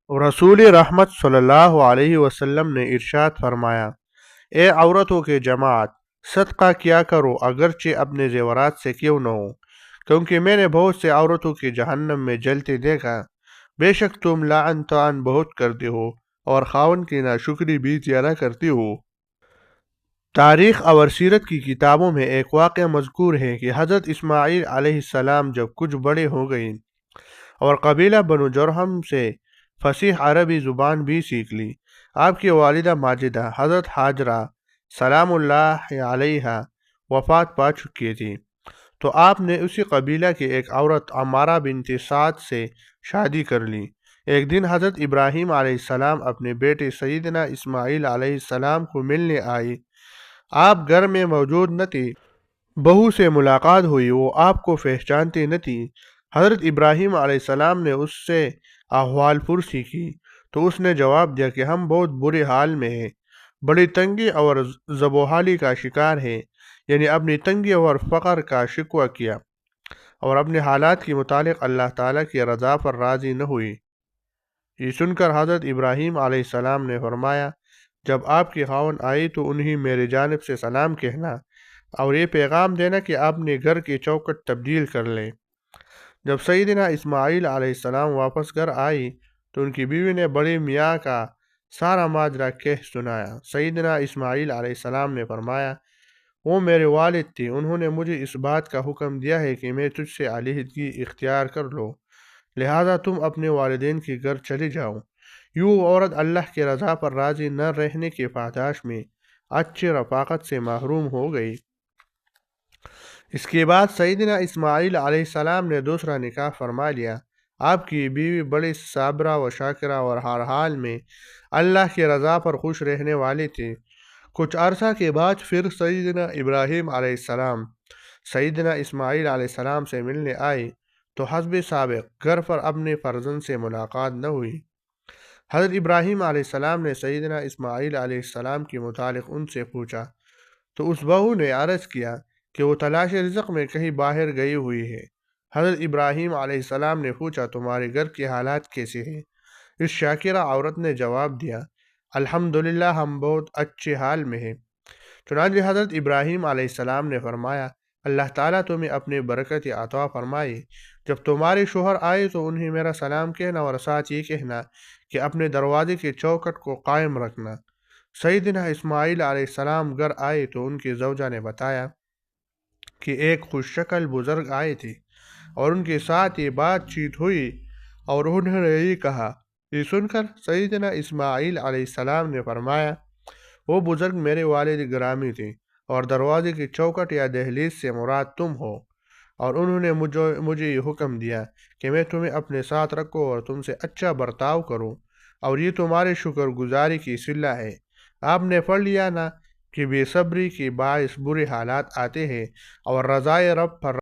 रसूल रहमत सल्लल्लाहु अलैहि वसल्लम ने इरशाद फरमाया, ए औरतों के जमात, सदका किया करो अगरचे अपने जेवरात से क्यों न हो, क्योंकि मैंने बहुत से औरतों के जहन्नम में जलते देखा। बेशक तुम लाअन तान बहुत करते हो और खावन की नाशुक्री भी ज़्यादा करती हो। तारीख़ और सीरत की किताबों में एक वाक़या मज़कूर है कि हज़रत इस्माईल अलैहिस्सलाम जब कुछ बड़े हो गए और कबीला बनु जुरहम से फसीह अरबी ज़ुबान भी सीख ली, आपकी वालिदा माजिदा हज़रत हाजरा सलामुल्लाह अलैहा वफ़ात पा चुकी थी। तो आपने उसी कबीला की एक औरत अमारा बिनते साद से शादी कर ली। एक दिन हज़रत इब्राहीम अलैहिस्सलाम अपने बेटे सैयदना इस्माईल अलैहिस्सलाम को मिलने आई। आप घर में मौजूद न थे। बहू से मुलाकात हुई, वो आपको पहचानती न थी। हज़रत इब्राहीम अलैहिस्सलाम ने उससे अहवाल पुरसी की, तो उसने जवाब दिया कि हम बहुत बुरे हाल में हैं, बड़ी तंगी और ज़बोहाली का शिकार है। यानी अपनी तंगी और फ़क़र का शिकवा किया और अपने हालात के मुतालिक अल्लाह ताला की रज़ा पर राज़ी न हुई। ये सुनकर हज़रत इब्राहीम अलैहिस्सलाम ने फरमाया, जब आपकी खावन आई तो उन्हें मेरी जानिब से सलाम कहना और ये पैगाम देना कि आपने घर की चौखट तब्दील कर लें। जब सैयदना इस्माईल अलैहिस्सलाम वापस घर आई तो उनकी बीवी ने बड़े मियाँ का सारा माजरा कह सुनाया। सैयदना इस्माईल अलैहिस्सलाम ने फरमाया, वो मेरे वालिद थे, उन्होंने मुझे इस बात का हुक्म दिया है कि मैं तुझसे अलहदगी इख्तियार कर लो, लिहाजा तुम अपने वालिदैन के घर चले जाओ। यूँ औरत अल्लाह की रज़ा पर राज़ी न रहने के पादाश में अच्छी रफ़ाकत से महरूम हो गई। इसके बाद सैयदना इस्माईल अलैहिस्सलाम ने दूसरा निकाह फरमा लिया। आपकी बीवी बड़ी साबरा व शाकिरा और हर हाल में अल्लाह की रज़ा पर खुश रहने वाली थी। कुछ अरसा के बाद फिर सैयदना इब्राहीम अलैहिस्सलाम सैयदना इस्माईल अलैहिस्सलाम से मिलने आए, तो हस्ब साबिक़ घर पर अपने फ़र्जंद से मुलाकात न हुई। हज़रत इब्राहीम अलैहिस्सलाम ने सैयदना इस्माईल अलैहिस्सलाम के मुतालिक उनसे पूछा, तो उस बहू ने अर्ज़ किया कि वो तलाश रिज़्क़ में कहीं बाहर गई हुई है। हज़रत इब्राहीम अलैहिस्सलाम ने पूछा, तुम्हारे घर के हालात कैसे हैं? इस शाकिरा औरत ने जवाब दिया, अल्हम्दुलिल्लाह, हम बहुत अच्छे हाल में हैं। चुनांचे हज़रत इब्राहीम अलैहिस्सलाम ने फरमाया, अल्लाह ताला तुम्हें अपनी बरकत अता फरमाए। जब तुम्हारे शोहर आए तो उन्हें मेरा सलाम कहना और साथ ये कहना कि अपने दरवाजे के चौखट को कायम रखना। सैयदना इस्माईल अलैहिस्सलाम घर आए तो उनकी ज़ौजा ने बताया कि एक खुशशक्ल बुज़ुर्ग आए थे और उनके साथ ये बातचीत हुई और उन्होंने ये कहा। ये सुनकर सैयदना इस्माईल अलैहिस्सलाम ने फरमाया, वो बुज़ुर्ग मेरे वालिद गिरामी थे और दरवाजे की चौखट या दहलीज से मुराद तुम हो, और उन्होंने मुझे ये हुक्म दिया कि मैं तुम्हें अपने साथ रखूँ और तुमसे अच्छा बर्ताव करूँ, और ये तुम्हारे शुक्रगुजारी की सिला है। आपने पढ़ लिया ना कि बेसब्री के बायस बुरे हालात आते हैं और रज़ाए रब पर